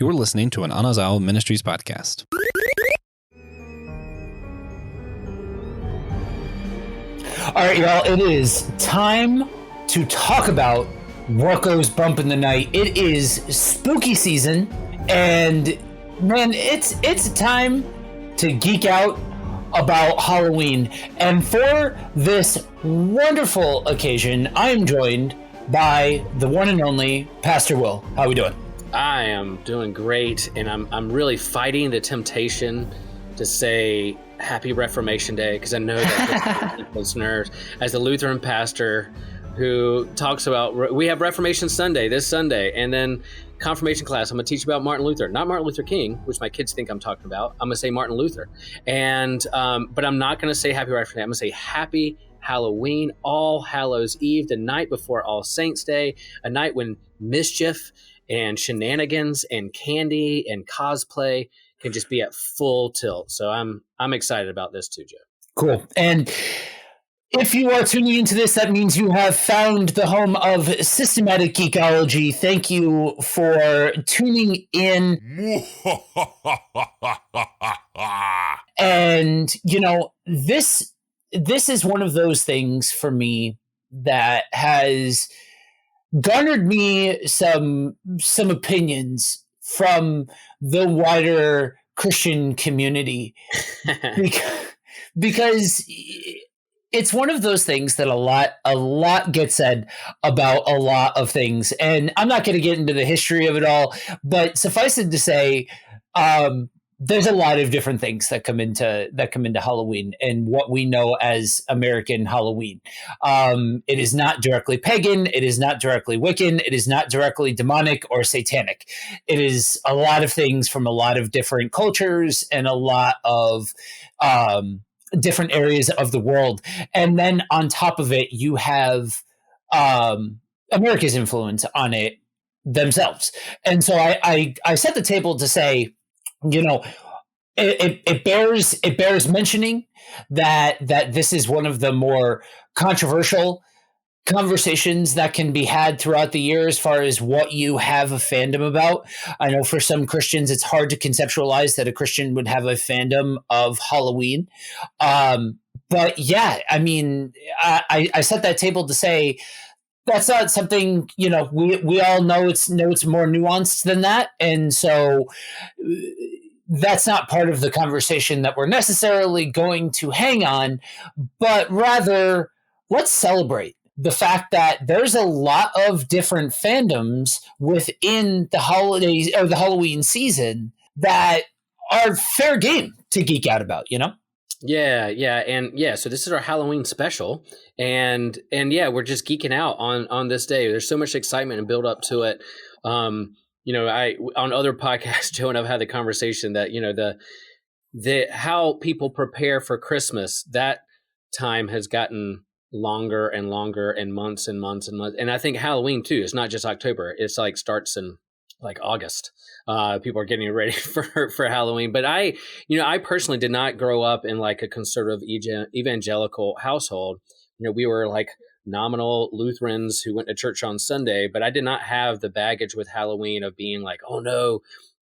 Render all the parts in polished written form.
You're listening to an Anazao Ministries podcast. All right, y'all, it is time to talk about what goes bump in the night. It is spooky season, and man, it's time to geek out about Halloween. And for this wonderful occasion, I am joined by the one and only Pastor Will. How are we doing? I am doing great, and I'm really fighting the temptation to say Happy Reformation Day, because I know that listeners, as a Lutheran pastor who talks about, we have Reformation Sunday this Sunday, and then confirmation class, I'm going to teach about Martin Luther, not Martin Luther King, which my kids think I'm talking about. I'm going to say Martin Luther, and but I'm not going to say Happy Reformation Day. I'm going to say Happy Halloween, All Hallows Eve, the night before All Saints Day, a night when mischief and shenanigans and candy and cosplay can just be at full tilt. So I'm excited about this too, Joe. Cool. And if you are tuning into this, that means you have found the home of systematic geekology. Thank you for tuning in. And, you know, this is one of those things for me that has garnered me some opinions from the wider Christian community because it's one of those things that a lot gets said about a lot of things. And I'm not going to get into the history of it all, but suffice it to say, there's a lot of different things that come into Halloween and what we know as American Halloween. It is not directly pagan. It is not directly Wiccan. It is not directly demonic or satanic. It is a lot of things from a lot of different cultures and a lot of different areas of the world. And then on top of it, you have America's influence on it themselves. And so I set the table to say, you know, it bears mentioning that this is one of the more controversial conversations that can be had throughout the year as far as what you have a fandom about. I know for some Christians, it's hard to conceptualize that a Christian would have a fandom of Halloween. But yeah, I mean, I set that table to say, that's not something, you know, we all know it's more nuanced than that. And so that's not part of the conversation that we're necessarily going to hang on, but rather let's celebrate the fact that there's a lot of different fandoms within the holidays or the Halloween season that are fair game to geek out about, you know? Yeah. And yeah, so this is our Halloween special, and yeah, we're just geeking out on this day. There's so much excitement and build up to it. You know, on other podcasts, Joe and I've had the conversation that, you know, the how people prepare for Christmas, that time has gotten longer and longer, and months and months and months. And I think Halloween too, it's not just October. It's like starts in like August. People are getting ready for Halloween. But I personally did not grow up in like a conservative evangelical household. You know, we were like nominal Lutherans who went to church on Sunday, but I did not have the baggage with Halloween of being like, oh no,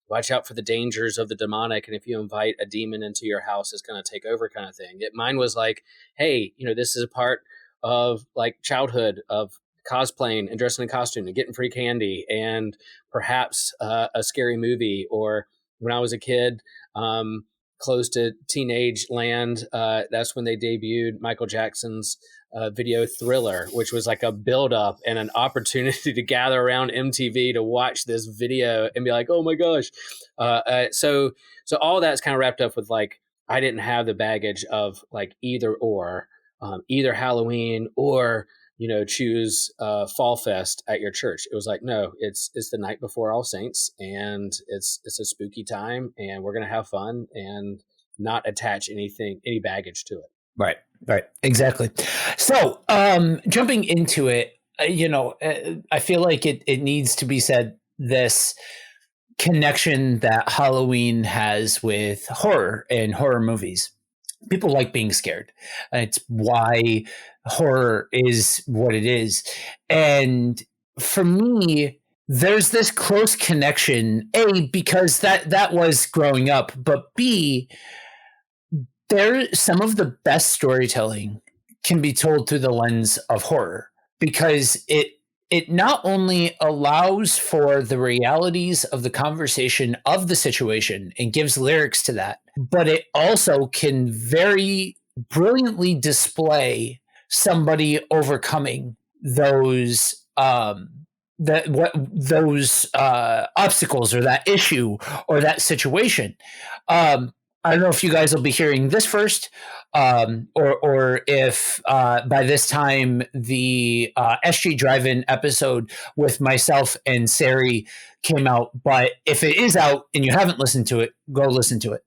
watch out for the dangers of the demonic, and if you invite a demon into your house, it's going to take over kind of thing. Mine was like, hey, you know, this is a part of like childhood of cosplaying and dressing in costume and getting free candy and perhaps a scary movie. Or when I was a kid, close to teenage land, that's when they debuted Michael Jackson's video Thriller, which was like a build-up and an opportunity to gather around MTV to watch this video and be like, oh my gosh. So all that's kind of wrapped up with like, I didn't have the baggage of like either Halloween or, you know, choose Fall Fest at your church. It was like, no, it's the night before All Saints, and it's a spooky time, and we're going to have fun and not attach any baggage to it. Right. Exactly. So jumping into it, you know, I feel like it needs to be said, this connection that Halloween has with horror and horror movies. People like being scared. It's why horror is what it is. And for me, there's this close connection, A, because that was growing up, but B, some of the best storytelling can be told through the lens of horror, because it not only allows for the realities of the conversation of the situation and gives lyrics to that, but it also can very brilliantly display somebody overcoming those obstacles or that issue or that situation. I don't know if you guys will be hearing this first, or if by this time the SG Drive-In episode with myself and Sari came out. But if it is out and you haven't listened to it, go listen to it.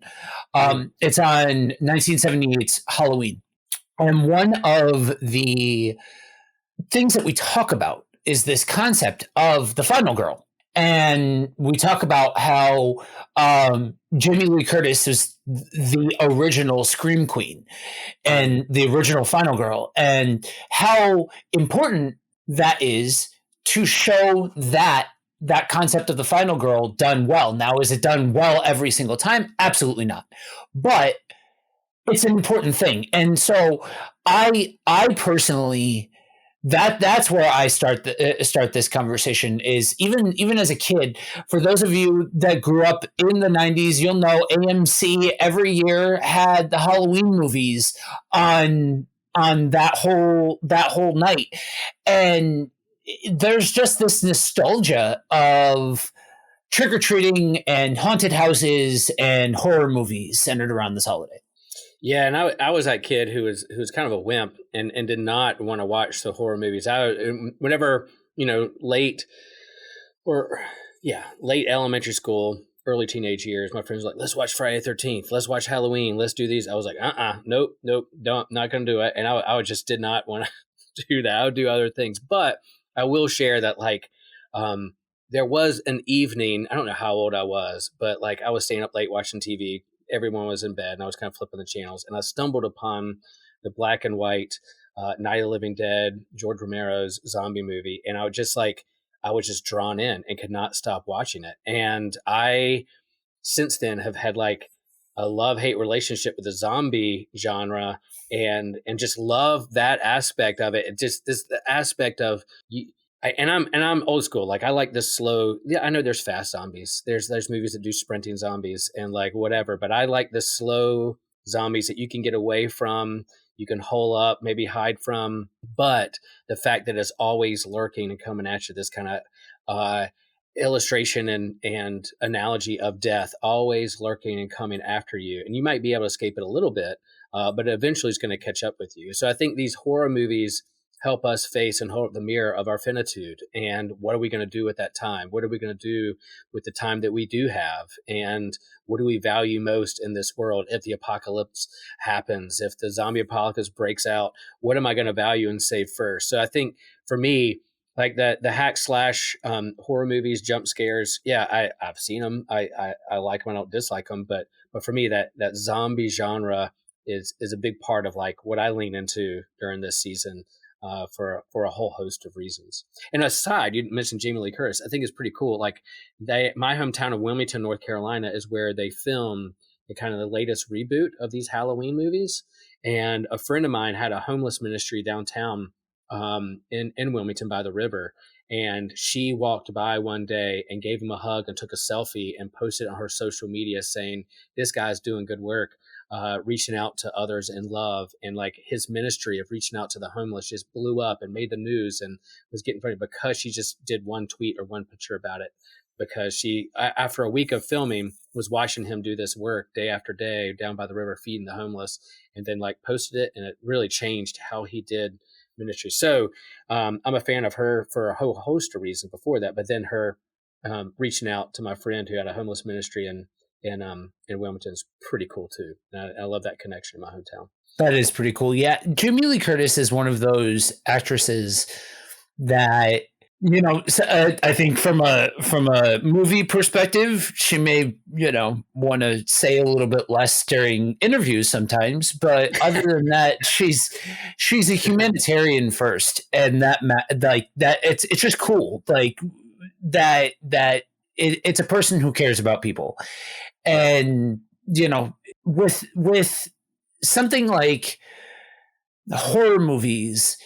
It's on 1978's Halloween. And one of the things that we talk about is this concept of the final girl. And we talk about how Jamie Lee Curtis is the original Scream Queen and the original final girl, and how important that is to show that concept of the final girl done well. Now, is it done well every single time? Absolutely not. But it's an important thing. And so I personally, that's where I start this conversation, is even as a kid. For those of you that grew up in the 90s, you'll know AMC every year had the Halloween movies on that whole night. And there's just this nostalgia of trick-or-treating and haunted houses and horror movies centered around this holiday. Yeah, and I was that kid who was kind of a wimp and did not want to watch the horror movies. Whenever, late elementary school, early teenage years, my friends were like, let's watch Friday the 13th, let's watch Halloween, let's do these. I was like, nope, not going to do it. And I just did not want to do that. I would do other things. But I will share that, there was an evening, I don't know how old I was, but I was staying up late watching TV. Everyone was in bed and I was kind of flipping the channels, and I stumbled upon the black and white Night of the Living Dead, George Romero's zombie movie. And I was just drawn in and could not stop watching it. And I, since then, have had a love-hate relationship with the zombie genre, and just love that aspect of it. Just the aspect of I'm old school. I like this slow. Yeah, I know there's fast zombies. There's movies that do sprinting zombies and whatever. But I like the slow zombies that you can get away from, you can hole up, maybe hide from. But the fact that it's always lurking and coming at you, this kind of illustration and analogy of death, always lurking and coming after you. And you might be able to escape it a little bit, but eventually it's going to catch up with you. So I think these horror movies help us face and hold up the mirror of our finitude. And what are we going to do with that time? What are we going to do with the time that we do have? And what do we value most in this world? If the apocalypse happens, if the zombie apocalypse breaks out, what am I going to value and save first? So I think for me, the hack slash horror movies, jump scares, yeah, I've seen them. I like them. I don't dislike them. But for me, that zombie genre is a big part of what I lean into during this season. For a whole host of reasons. And aside, you mentioned Jamie Lee Curtis. I think it's pretty cool. My hometown of Wilmington, North Carolina, is where they film the latest reboot of these Halloween movies. And a friend of mine had a homeless ministry downtown in Wilmington by the river. And she walked by one day and gave him a hug and took a selfie and posted on her social media saying, "This guy's doing good work." Reaching out to others in love, and his ministry of reaching out to the homeless just blew up and made the news and was getting funny because she just did one tweet or one picture about it, because she, after a week of filming, was watching him do this work day after day down by the river feeding the homeless, and then posted it, and it really changed how he did ministry. So I'm a fan of her for a whole host of reasons before that, but then her reaching out to my friend who had a homeless ministry in Wilmington is pretty cool too. And I love that connection in my hometown. That is pretty cool. Yeah. Jamie Lee Curtis is one of those actresses that, I think from a movie perspective, she may, want to say a little bit less during interviews sometimes, but other than that, she's a humanitarian first. And that it's just cool. it's a person who cares about people. And, with something like horror movies,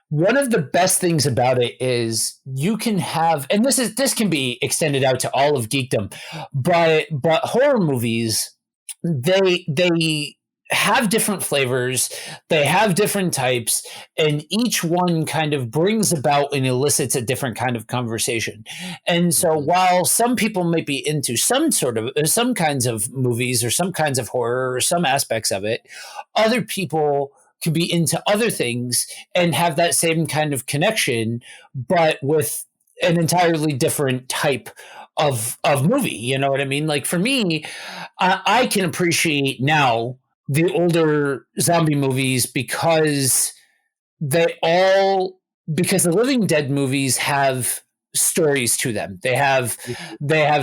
one of the best things about it is you can have, and this can be extended out to all of geekdom, but horror movies, they have different flavors, they have different types, and each one kind of brings about and elicits a different kind of conversation. And so while some people might be into some kinds of movies or some kinds of horror or some aspects of it, other people could be into other things and have that same kind of connection, but with an entirely different type of movie. You know what I mean? Like for me, I can appreciate now the older zombie movies because because the Living Dead movies have stories to them. They have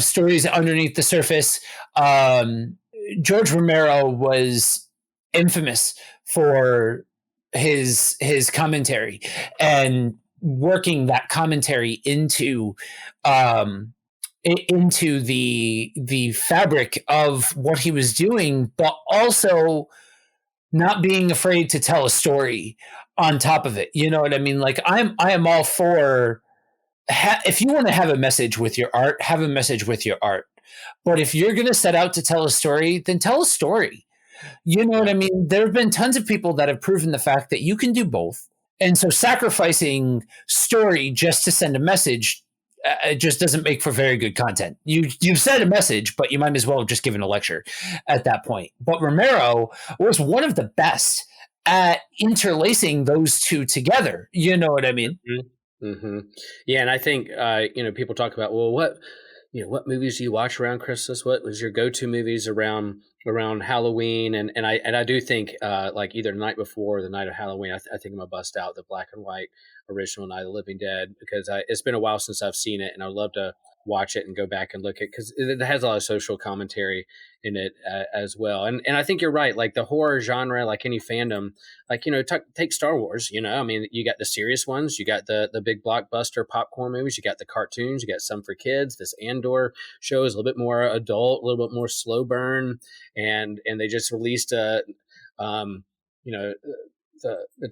stories underneath the surface. George Romero was infamous for his commentary and working that commentary into the fabric of what he was doing, but also not being afraid to tell a story on top of it. You know what I mean? Like I am all for if you want to have a message with your art, have a message with your art. But if you're going to set out to tell a story, then tell a story. You know what I mean? There have been tons of people that have proven the fact that you can do both. And so sacrificing story just to send a message it just doesn't make for very good content. You've said a message, but you might as well have just given a lecture at that point. But Romero was one of the best at interlacing those two together. You know what I mean? Mm-hmm. Yeah, and I think people talk about, well, what movies do you watch around Christmas? What was your go-to movies around Halloween? And I do think like either the night before or the night of Halloween, I think I'm gonna bust out the black and white original Night of the Living Dead because it's been a while since I've seen it, and I'd love to watch it and go back and look at it because it has a lot of social commentary in it as well. And I think you're right. Like the horror genre, like any fandom, like take Star Wars. I mean, you got the serious ones, you got the big blockbuster popcorn movies, you got the cartoons, you got some for kids. This Andor show is a little bit more adult, a little bit more slow burn, and they just released the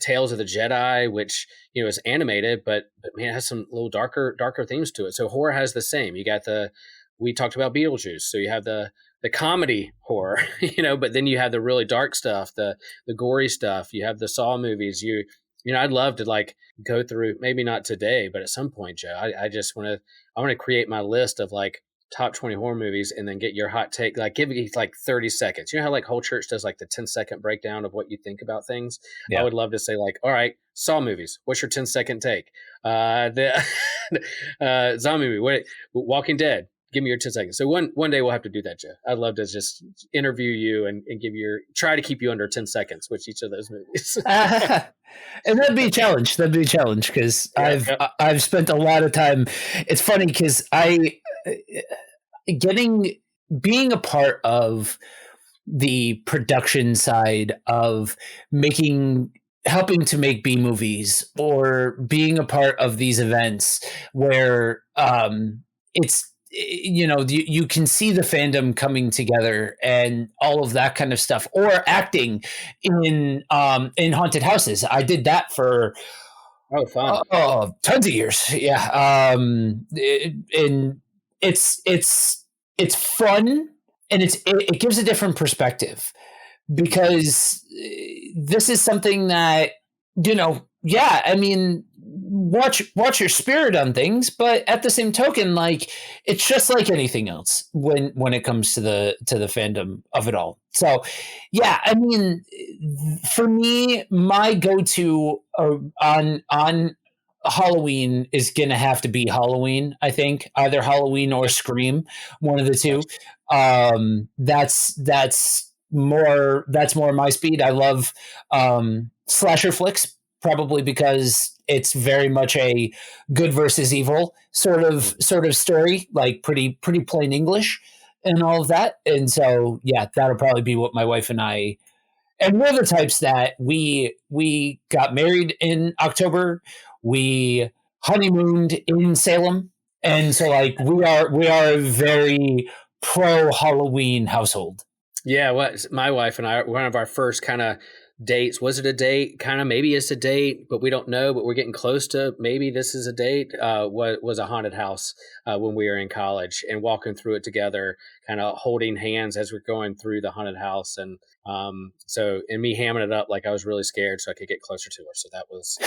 Tales of the Jedi, which is animated, but man, it has some little darker themes to it. So horror has the same. You got we talked about Beetlejuice, so you have the comedy horror, but then you have the really dark stuff, the gory stuff. You have the Saw movies. I'd love to like go through, maybe not today, but at some point, Joe. I just want to create my list of like top 20 horror movies and then get your hot take, like give me like 30 seconds. You know how like Whole Church does like the 10-second breakdown of what you think about things? Yeah. I would love to say like, all right, Saw movies, what's your 10-second take? The zombie movie, Walking Dead, give me your 10 seconds. So one day we'll have to do that, Joe. I'd love to just interview you and try to keep you under 10 seconds with each of those movies. And that'd be a challenge. Because I've spent a lot of time. It's funny because being a part of the production side of helping to make B movies or being a part of these events where it's you can see the fandom coming together and all of that kind of stuff, or acting in haunted houses. I did that for fun. Tons of years. Yeah. And it's fun, and it gives a different perspective because this is something that I mean, watch your spirit on things, but at the same token, like it's just like anything else when it comes to the fandom of it all. So yeah, I mean, for me, my go-to on Halloween is gonna have to be Halloween. I think either Halloween or Scream, one of the two. That's more my speed. I love slasher flicks, probably because it's very much a good versus evil sort of story, like pretty plain English and all of that. And so yeah, that'll probably be what my wife and I. And we're the types that we got married in October. We honeymooned in Salem And so like we are a very pro Halloween household. Yeah, what my wife and I, one of our first kind of dates, was it a date? Kind of, maybe it's a date, but we don't know. But we're getting close to maybe this is a date. What was a haunted house when we were in college, and walking through it together, kind of holding hands as we're going through the haunted house, and and me hamming it up like I was really scared so I could get closer to her. So that was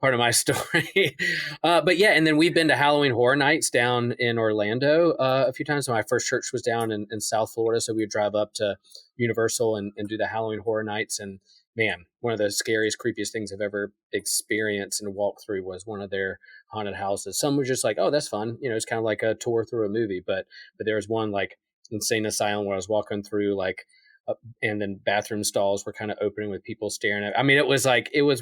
part of my story. But yeah, and then we've been to Halloween Horror Nights down in Orlando a few times. So my first church was down in South Florida, so we would drive up to Universal and do the Halloween Horror Nights. And man, one of the scariest, creepiest things I've ever experienced and walked through was one of their haunted houses. Some were just like, oh, that's fun. It's kind of like a tour through a movie. But there was one like insane asylum where I was walking through like, and then bathroom stalls were kind of opening with people staring at. I mean, it was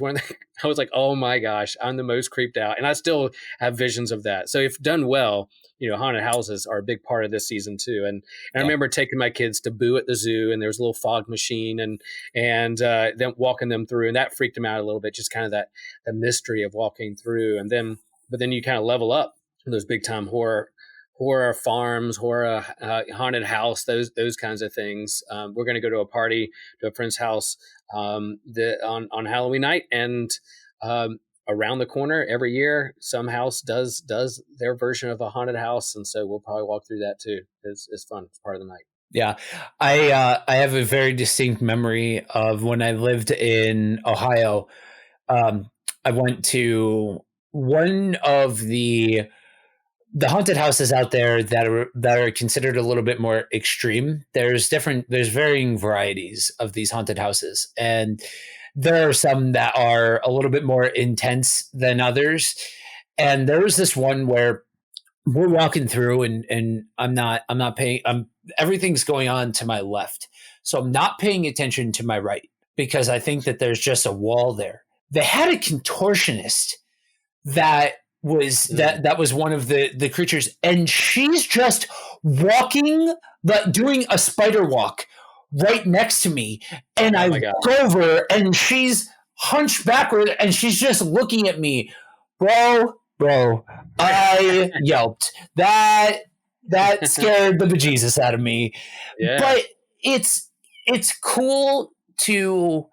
one of the, I was like, oh my gosh, I'm the most creeped out. And I still have visions of that. So if done well, haunted houses are a big part of this season too. And I remember taking my kids to Boo at the zoo, and there was a little fog machine, and then walking them through, and that freaked them out a little bit, just kind of that the mystery of walking through. But then you kind of level up those big time horror farms, horror haunted house, those kinds of things. We're going to go to a party to a friend's house on Halloween night, and around the corner every year, some house does their version of a haunted house, and so we'll probably walk through that too. It's fun. It's part of the night. Yeah, I have a very distinct memory of when I lived in Ohio. I went to one of the haunted houses out there that are considered a little bit more extreme. There's varying varieties of these haunted houses, and there are some that are a little bit more intense than others. And there was this one where we're walking through, and everything's going on to my left. So I'm not paying attention to my right because I think that there's just a wall there. They had a contortionist that was one of the creatures, and she's just walking, doing a spider walk right next to me, and I go over, and she's hunched backward, and she's just looking at me. Bro, I yelped. That scared the bejesus out of me. Yeah. But it's cool to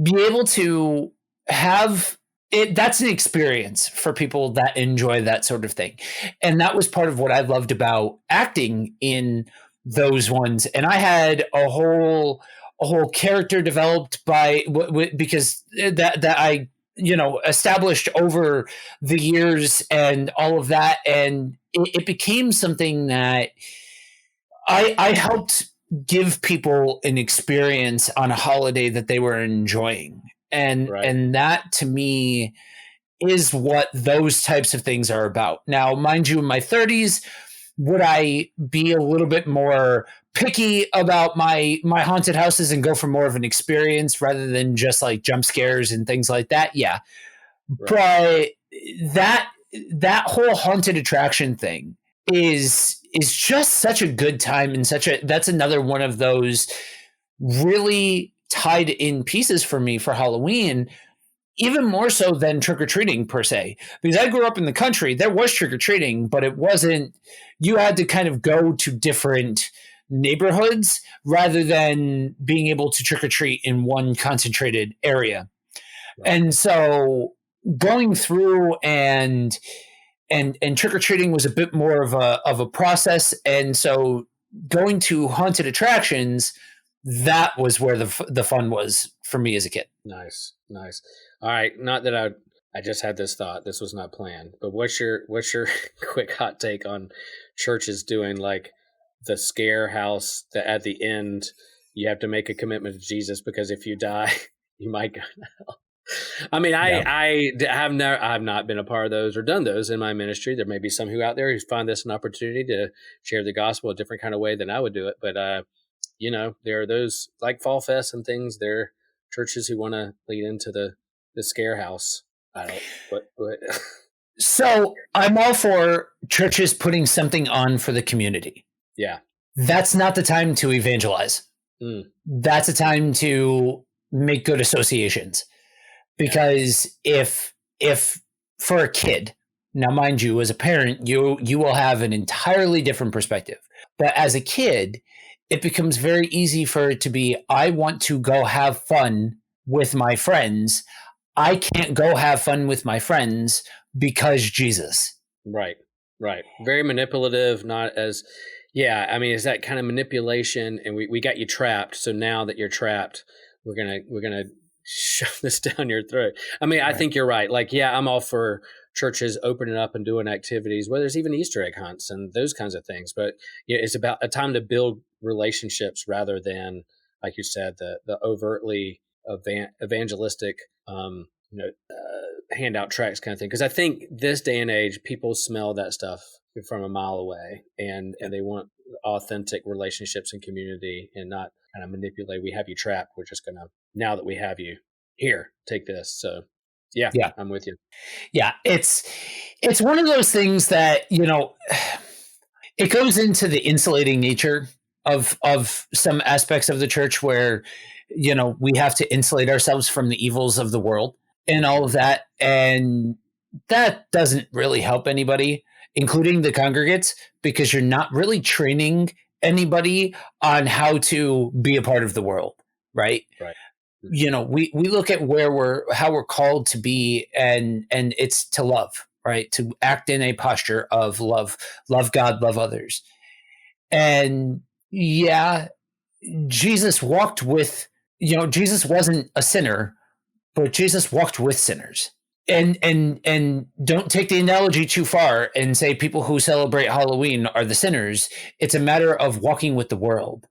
be able to have it. That's an experience for people that enjoy that sort of thing. And that was part of what I loved about acting in those ones. And I had a whole character developed because that I established over the years and all of that. And it became something that I helped give people an experience on a holiday that they were enjoying. And that to me is what those types of things are about. Now, mind you, in my 30s, would I be a little bit more picky about my haunted houses and go for more of an experience rather than just like jump scares and things like that? Yeah. Right. But that whole haunted attraction thing is just such a good time, and that's another one of those really tied in pieces for me for Halloween, even more so than trick-or-treating per se, because I grew up in the country. There was trick-or-treating, but it wasn't, you had to kind of go to different neighborhoods rather than being able to trick-or-treat in one concentrated area. Right. And so going through and trick-or-treating was a bit more of a process. And so going to haunted attractions, that was where the fun was for me as a kid. Nice. All right. Not that I just had this thought. This was not planned. But what's your quick hot take on churches doing like the scare house that at the end you have to make a commitment to Jesus, because if you die, you might go to hell? I mean, I have not been a part of those or done those in my ministry. There may be some who out there who find this an opportunity to share the gospel a different kind of way than I would do it. But there are those like Fall Fest and things. There are churches who want to lead into the scare house. What? So I'm all for churches putting something on for the community. Yeah. That's not the time to evangelize. That's a time to make good associations. Because if for a kid, Now, mind you, as a parent, you will have an entirely different perspective. But as a kid, it becomes very easy for it to be, I want to go have fun with my friends. I can't go have fun with my friends because Jesus. Right. Right. Very manipulative, not as, yeah, I mean, it's that kind of manipulation, and we got you trapped. So now that you're trapped, we're gonna shove this down your throat. I mean, I think you're right. Like, yeah, I'm all for churches opening up and doing activities, where there's even Easter egg hunts and those kinds of things. But yeah, it's about a time to build relationships rather than, like you said, the overtly evangelistic, handout tracks kind of thing. Because I think this day and age, people smell that stuff from a mile away, and they want authentic relationships and community, and not kind of manipulate. We have you trapped. We're just gonna, now that we have you here, take this. So yeah, I'm with you. Yeah, it's one of those things that, it goes into the insulating nature of some aspects of the church, where we have to insulate ourselves from the evils of the world and all of that, and that doesn't really help anybody, including the congregates, because you're not really training anybody on how to be a part of the world, right? Right. We look at how we're called to be, and it's to love, right? To act in a posture of love God, love others. And yeah, Jesus walked with, Jesus wasn't a sinner, but Jesus walked with sinners. And don't take the analogy too far and say people who celebrate Halloween are the sinners. It's a matter of walking with the world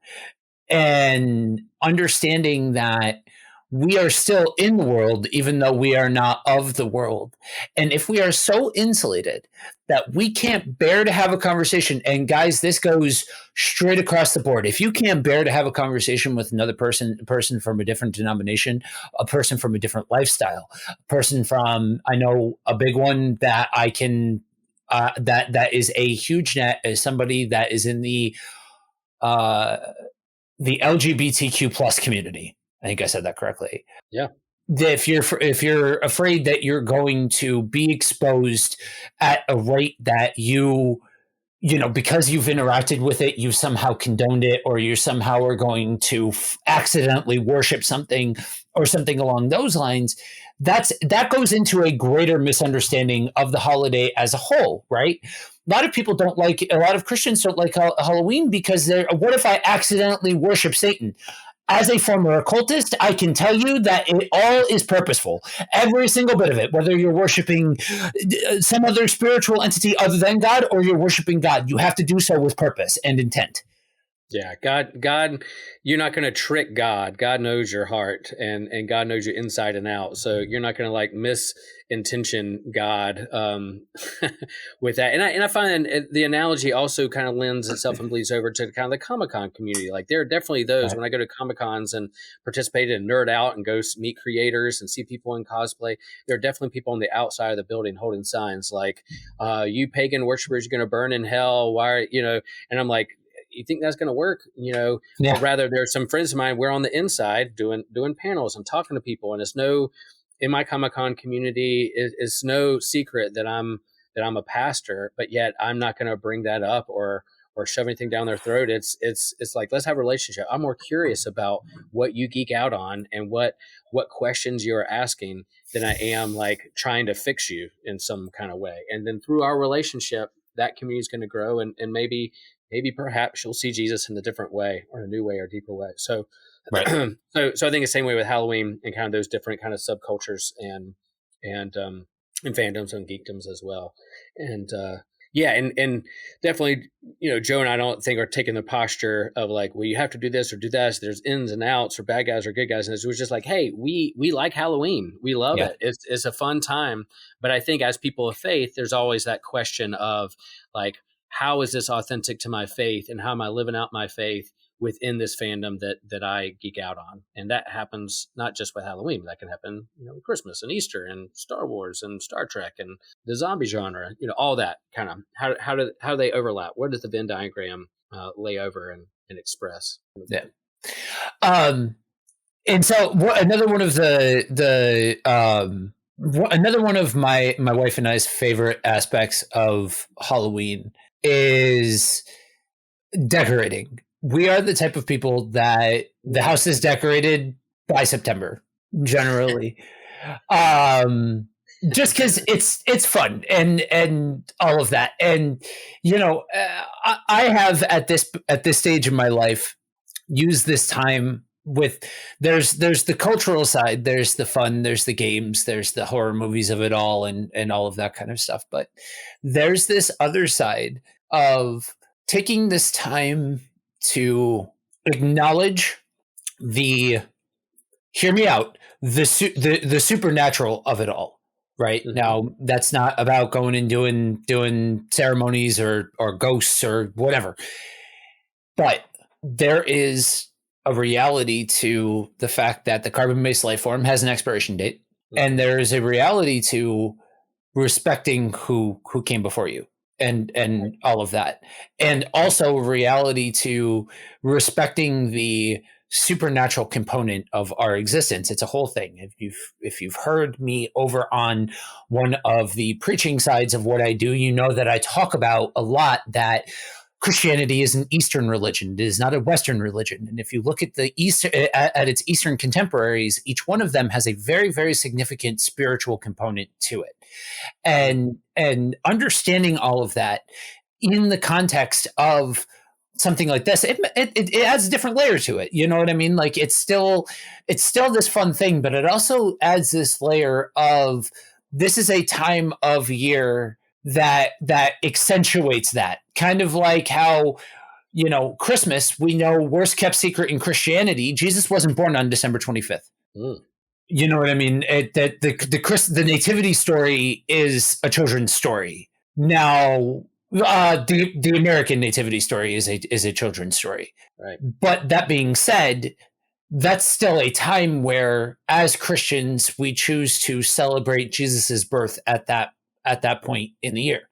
and understanding that we are still in the world, even though we are not of the world. And if we are so insulated that we can't bear to have a conversation, and guys, this goes straight across the board. If you can't bear to have a conversation with another person, a person from a different denomination, a person from a different lifestyle, a person from, I know a big one that I can, that is a huge net, as somebody that is in the LGBTQ plus community. I think I said that correctly. Yeah. If you're afraid that you're going to be exposed at a rate that because you've interacted with it, you somehow condoned it, or you somehow are going to accidentally worship something or something along those lines, that goes into a greater misunderstanding of the holiday as a whole, right? A lot of Christians don't like Halloween because what if I accidentally worship Satan? As a former occultist, I can tell you that it all is purposeful. Every single bit of it, whether you're worshiping some other spiritual entity other than God, or you're worshiping God, you have to do so with purpose and intent. Yeah, God, you're not going to trick God. God knows your heart, and God knows you inside and out. So you're not going to misintention God with that. And I find the analogy also kind of lends itself and bleeds over to kind of the Comic-Con community. Like, there are definitely those, when I go to Comic-Cons and participate and nerd out and go meet creators and see people in cosplay, there are definitely people on the outside of the building holding signs like, you pagan worshipers are going to burn in hell. Why, and I'm like, you think that's going to work? Yeah. Or rather, there's some friends of mine, we're on the inside doing panels and talking to people. And in my Comic-Con community, it's no secret that I'm a pastor, but yet I'm not going to bring that up or shove anything down their throat. It's like, let's have a relationship. I'm more curious about what you geek out on and what questions you're asking than I am like trying to fix you in some kind of way. And then through our relationship, that community is going to grow, and maybe perhaps you'll see Jesus in a different way, or a new way, or deeper way. So, right. so I think the same way with Halloween and kind of those different kind of subcultures and fandoms and geekdoms as well. And and definitely, Joe and I don't think are taking the posture of like, well, you have to do this or do that. So there's ins and outs, or bad guys or good guys. And it was just like, hey, we like Halloween. We love it. It's a fun time. But I think as people of faith, there's always that question of like, how is this authentic to my faith, and how am I living out my faith within this fandom that I geek out on? And that happens not just with Halloween, but that can happen, with Christmas and Easter and Star Wars and Star Trek and the zombie genre, all that kind of, how do they overlap? What does the Venn diagram lay over and express? Yeah. And so another one of the Another one of my wife and I's favorite aspects of Halloween is decorating. We are the type of people that the house is decorated by September, generally. Just because it's fun and all of that. And I have at this stage in my life used this time with there's the cultural side, there's the fun, there's the games, there's the horror movies of it all, and all of that kind of stuff. But there's this other side of taking this time to acknowledge the hear me out the supernatural of it all. Right. Mm-hmm. Now, that's not about going and doing ceremonies or ghosts or whatever. But there is a reality to the fact that the carbon-based life form has an expiration date. Mm-hmm. And there is a reality to respecting who came before you and all of that. And also a reality to respecting the supernatural component of our existence. It's a whole thing. If you've heard me over on one of the preaching sides of what I do, you know that I talk about a lot that Christianity is an Eastern religion. It is not a Western religion. And if you look at the at its Eastern contemporaries, each one of them has a very, very significant spiritual component to it. And understanding all of that in the context of something like this, it adds a different layer to it. You know what I mean? Like it's still this fun thing, but it also adds this layer of this is a time of year that accentuates that. Kind of like how, Christmas, we know worst kept secret in Christianity, Jesus wasn't born on December 25th. Mm. You know what I mean? The nativity story is a children's story. Now, the American nativity story is a children's story. Right. But that being said, that's still a time where, as Christians, we choose to celebrate Jesus's birth at that point in the year.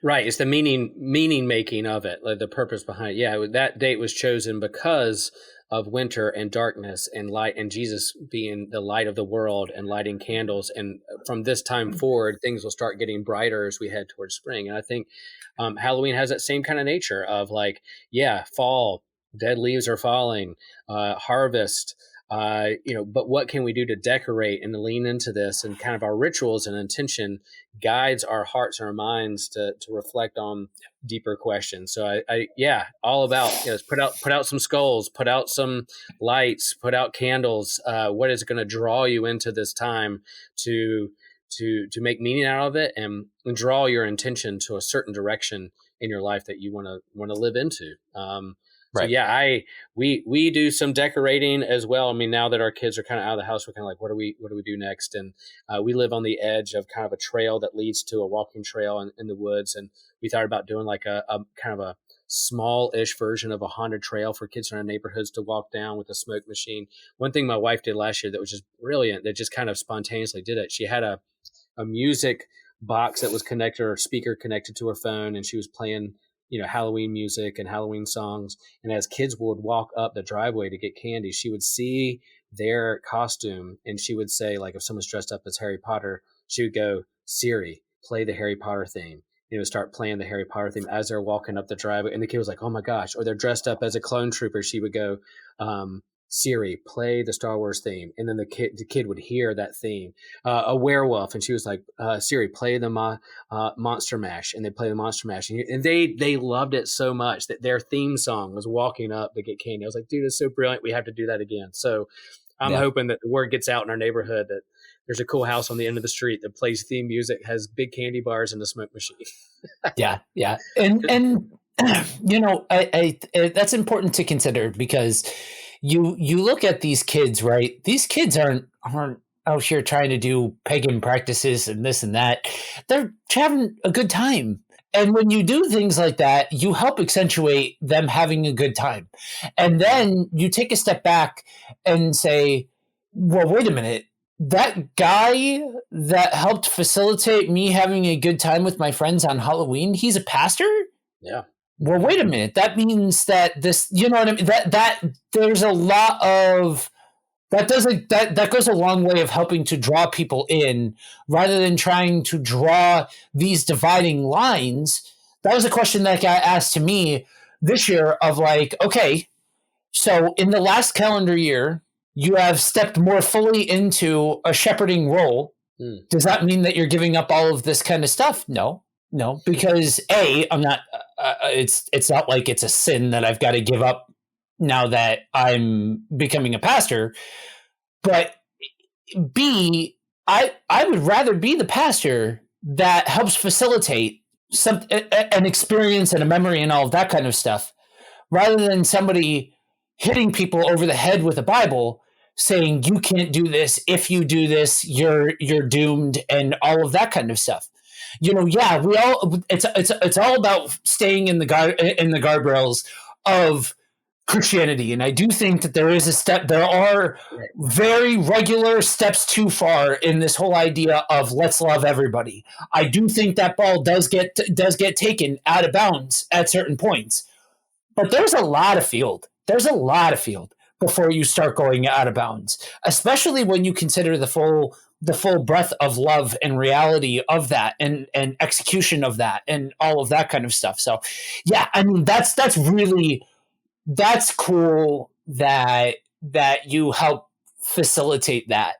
Right. It's the meaning making of it, like the purpose behind it. Yeah, that date was chosen because of winter and darkness and light, and Jesus being the light of the world and lighting candles. And from this time forward, things will start getting brighter as we head towards spring. And I think Halloween has that same kind of nature of like, fall, dead leaves are falling, harvest. But what can we do to decorate and to lean into this, and kind of our rituals and intention guides our hearts and our minds to reflect on deeper questions. So all about put out some skulls, put out some lights, put out candles. What is going to draw you into this time to make meaning out of it and draw your intention to a certain direction in your life that you want to live into. Right. So we do some decorating as well. I mean, now that our kids are kind of out of the house, we're kind of like, what do we do next? And we live on the edge of kind of a trail that leads to a walking trail in the woods. And we thought about doing like a kind of a small-ish version of a haunted trail for kids in our neighborhoods to walk down with a smoke machine. One thing my wife did last year that was just brilliant, that just kind of spontaneously did it. She had a music box that was connected, or speaker connected to her phone, and she was playing Halloween music and Halloween songs. And as kids would walk up the driveway to get candy, she would see their costume and she would say, like, if someone's dressed up as Harry Potter, she would go, Siri, play the Harry Potter theme. Start playing the Harry Potter theme as they're walking up the driveway. And the kid was like, oh my gosh. Or they're dressed up as a clone trooper. She would go, Siri, play the Star Wars theme. And then the kid would hear that theme. A werewolf, and she was like, Siri, play the Monster Mash. And they play the Monster Mash. And they loved it so much that their theme song was walking up to get candy. I was like, dude, it's so brilliant. We have to do that again. So I'm hoping that the word gets out in our neighborhood that there's a cool house on the end of the street that plays theme music, has big candy bars and a smoke machine. Yeah. And I that's important to consider, because you look at these kids, right? These kids aren't out here trying to do pagan practices and this and that. They're having a good time. And when you do things like that, you help accentuate them having a good time. And then you take a step back and say, well, wait a minute. That guy that helped facilitate me having a good time with my friends on Halloween, he's a pastor? Yeah. Well, wait a minute. That means that this, you know what I mean? That there's a lot of that goes a long way of helping to draw people in rather than trying to draw these dividing lines. That was a question that got asked to me this year of like, okay, so in the last calendar year, you have stepped more fully into a shepherding role. Does that mean that you're giving up all of this kind of stuff? No, because I'm not. It's not like it's a sin that I've got to give up now that I'm becoming a pastor. But B, I would rather be the pastor that helps facilitate an experience and a memory and all of that kind of stuff, rather than somebody hitting people over the head with a Bible saying you can't do this, if you do this you're doomed, and all of that kind of stuff. We all it's all about staying in the guardrails of Christianity. And I do think that there are very regular steps too far in this whole idea of let's love everybody. I do think that ball does get taken out of bounds at certain points, but there's a lot of field. Before you start going out of bounds, especially when you consider the full breadth of love and reality of that, and execution of that, and all of that kind of stuff. So yeah, I mean, that's cool that you help facilitate that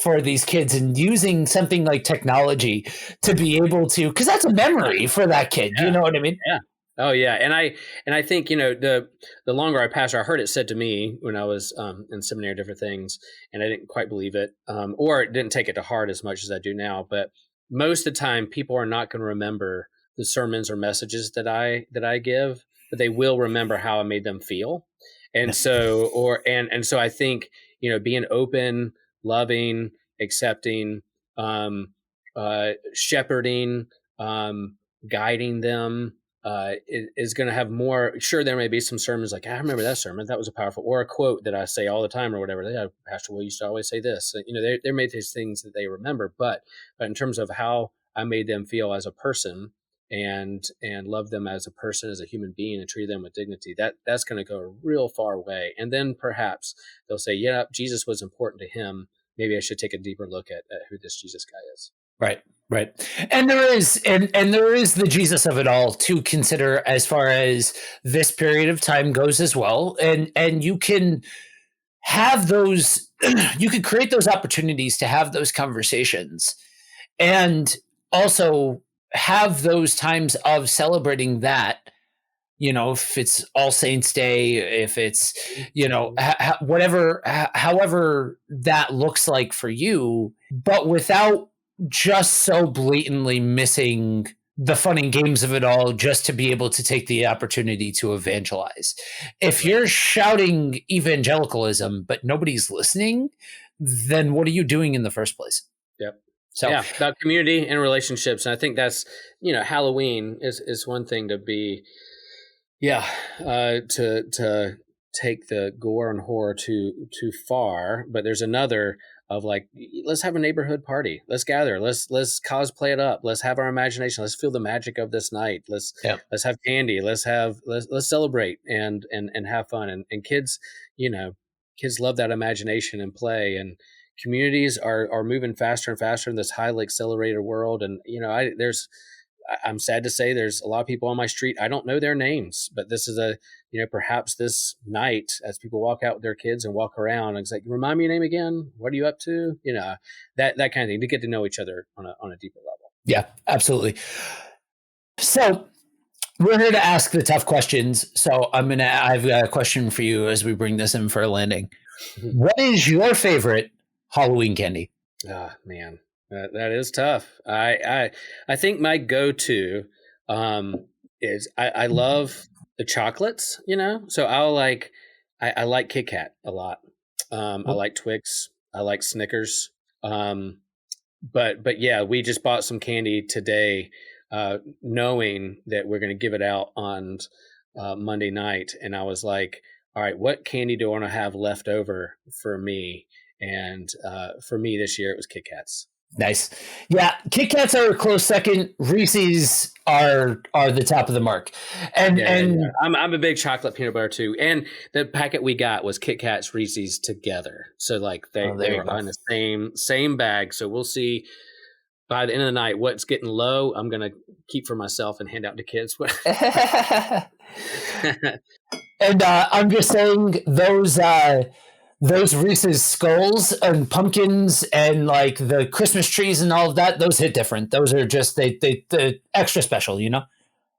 for these kids, and using something like technology to be able to, because that's a memory for that kid. Yeah. You know what I mean? Yeah. Oh yeah, and I think the longer I pastor, I heard it said to me when I was in seminary, different things, and I didn't quite believe it, or didn't take it to heart as much as I do now. But most of the time, people are not going to remember the sermons or messages that I give, but they will remember how I made them feel, and so so I think being open, loving, accepting, shepherding, guiding them. Is going to have more. Sure, there may be some sermons like, I remember that sermon, that was a powerful, or a quote that I say all the time or whatever. Yeah, Pastor Will used to always say this. They made these things that they remember, but in terms of how I made them feel as a person, and love them as a person, as a human being, and treat them with dignity, that's going to go a real far way. And then perhaps they'll say, yeah, Jesus was important to him. Maybe I should take a deeper look at who this Jesus guy is. Right. And there is the Jesus of it all to consider as far as this period of time goes as well. And you can have those, you can create those opportunities to have those conversations, and also have those times of celebrating that, if it's All Saints Day, if it's, however that looks like for you, but without just so blatantly missing the fun and games of it all, just to be able to take the opportunity to evangelize. If you're shouting evangelicalism, but nobody's listening, then what are you doing in the first place? Yep. So yeah, about community and relationships. And I think that's, Halloween is one thing to be, to take the gore and horror too far, but there's another of like, let's have a neighborhood party. Let's gather. Let's cosplay it up. Let's have our imagination. Let's feel the magic of this night. Let's have candy. Let's celebrate and have fun. And kids, kids love that imagination and play. And communities are moving faster and faster in this highly accelerated world. And I'm sad to say there's a lot of people on my street, I don't know their names, but this is perhaps this night, as people walk out with their kids and walk around, and it's like, remind me your name again. What are you up to? That kind of thing, to get to know each other on a deeper level. Yeah, absolutely. So we're here to ask the tough questions. So I've got a question for you as we bring this in for a landing. What is your favorite Halloween candy? Ah, man. That is tough. I think my go-to is I love the chocolates, so I like Kit Kat a lot. I like Twix. I like Snickers. But yeah, we just bought some candy today, knowing that we're going to give it out on Monday night. And I was like, all right, what candy do I want to have left over for me? And for me this year, it was Kit Kats. Nice. Yeah, Kit Kats are a close second. Reese's are the top of the mark. And I'm a big chocolate peanut butter too. And the packet we got was Kit Kats Reese's together. So like they were on the same bag. So we'll see by the end of the night what's getting low. I'm gonna keep for myself and hand out to kids. And I'm just saying those Reese's skulls and pumpkins and like the Christmas trees and all of that, those hit different. Those are just they extra special, you know?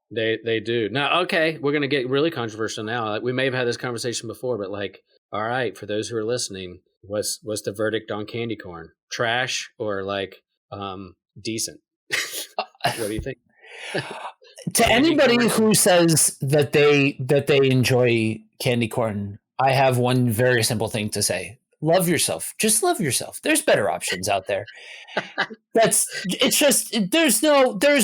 They do. Now, okay, we're going to get really controversial now. Like, we may have had this conversation before, but like, all right, for those who are listening, what's the verdict on candy corn? Trash or like decent? What do you think? To anybody who says that they enjoy candy corn, I have one very simple thing to say. Love yourself. Just love yourself. There's better options out there. There's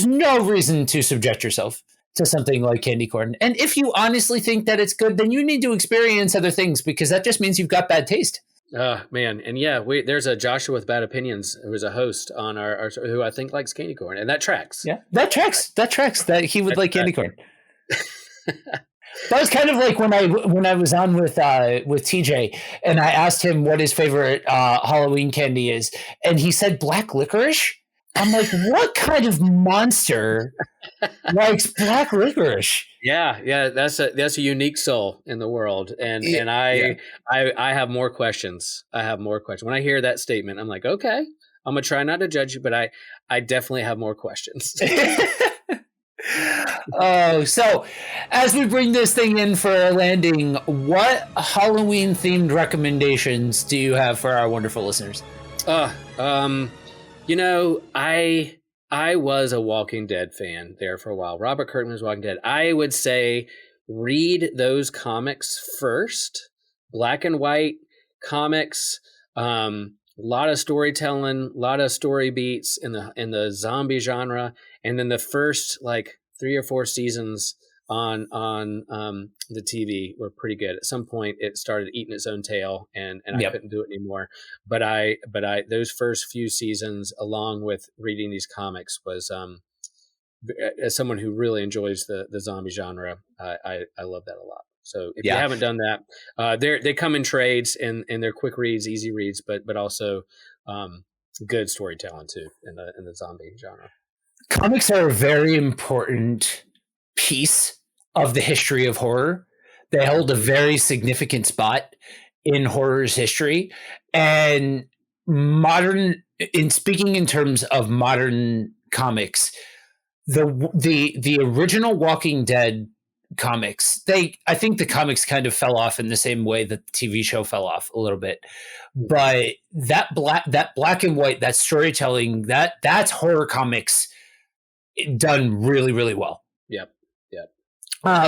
no reason to subject yourself to something like candy corn. And if you honestly think that it's good, then you need to experience other things, because that just means you've got bad taste. Man. And yeah, there's a Joshua with Bad Opinions who was a host on our who I think likes candy corn, and that tracks. Yeah, that tracks that he would like candy corn. That was kind of like when I was on with TJ and I asked him what his favorite Halloween candy is, and he said black licorice. I'm like, what kind of monster likes black licorice? Yeah, that's a unique soul in the world, and I have more questions. When I hear that statement, I'm like, okay, I'm gonna try not to judge you, but I definitely have more questions. Oh, so as we bring this thing in for a landing, what Halloween themed recommendations do you have for our wonderful listeners? You know, I was a Walking Dead fan there for a while. Robert Kirkman was Walking Dead. I would say read those comics first. Black and white comics, a lot of storytelling, a lot of story beats in the zombie genre, and then the first like 3 or 4 seasons on the TV were pretty good. At some point, it started eating its own tail, and I couldn't do it anymore. But I those first few seasons, along with reading these comics, was as someone who really enjoys the zombie genre, I love that a lot. So if you haven't done that, they come in trades, and they're quick reads, easy reads, but also good storytelling too in the zombie genre. Comics are a very important piece of the history of horror. They hold a very significant spot in horror's history. And speaking in terms of modern comics, the original Walking Dead comics, I think the comics kind of fell off in the same way that the TV show fell off a little bit. But that black and white, that storytelling, that's horror comics done really, really well. Yep.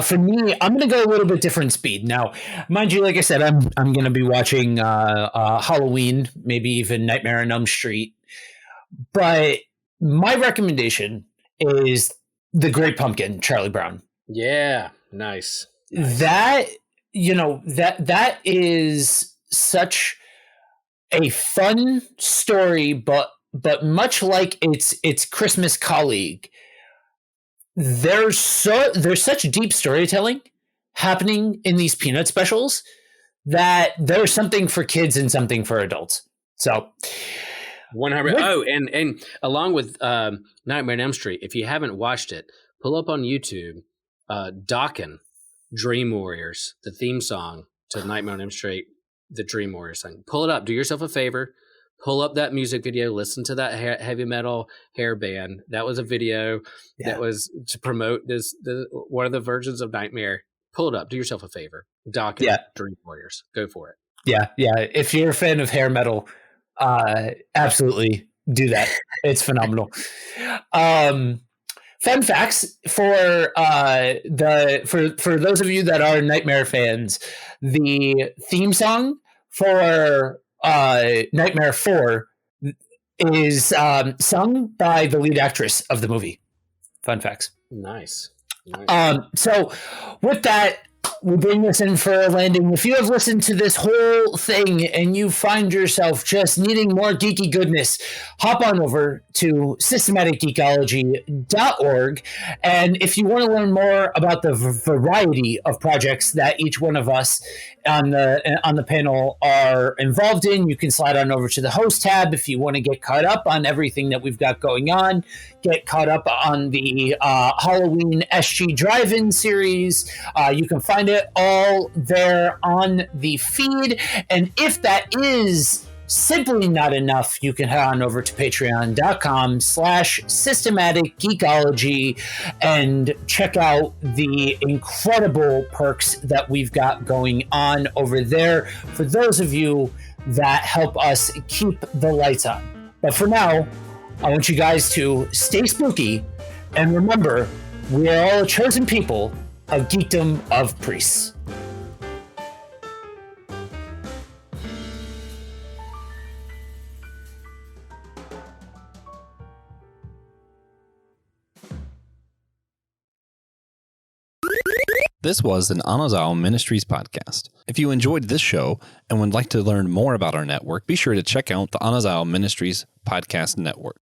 For me, I'm going to go a little bit different speed. Now, mind you, like I said, I'm going to be watching Halloween, maybe even Nightmare on Elm Street. But my recommendation is The Great Pumpkin, Charlie Brown. Yeah, nice. That, that is such a fun story, but much like its Christmas colleague, there's such deep storytelling happening in these Peanut specials that there's something for kids and something for adults. So 100. Oh, and along with Nightmare on Elm Street, if you haven't watched it, pull up on YouTube Dokken Dream Warriors, the theme song to Nightmare on Elm Street, the Dream Warriors song. Pull it up. Do yourself a favor. Pull up that music video. Listen to that heavy metal hair band. That was a video that was to promote one of the versions of Nightmare. Pull it up. Do yourself a favor. Dokken Dream Warriors. Go for it. Yeah. If you're a fan of hair metal, absolutely do that. It's phenomenal. Fun facts for those of you that are Nightmare fans, the theme song for Nightmare 4 is sung by the lead actress of the movie. Fun facts. Nice. So with that, we bring this in for a landing. If you have listened to this whole thing and you find yourself just needing more geeky goodness, hop on over to systematicgeekology.org. And if you want to learn more about the variety of projects that each one of us on the panel are involved in, you can slide on over to the host tab if you want to get caught up on everything that we've got going on, get caught up on the Halloween SG Drive-In series. You can find it all there on the feed. And if that is simply not enough, you can head on over to patreon.com/systematicgeekology and check out the incredible perks that we've got going on over there for those of you that help us keep the lights on. But for now, I want you guys to stay spooky and remember, we are all a chosen people of Geekdom of Priests. This was an Anazao Ministries podcast. If you enjoyed this show and would like to learn more about our network, be sure to check out the Anazao Ministries Podcast Network.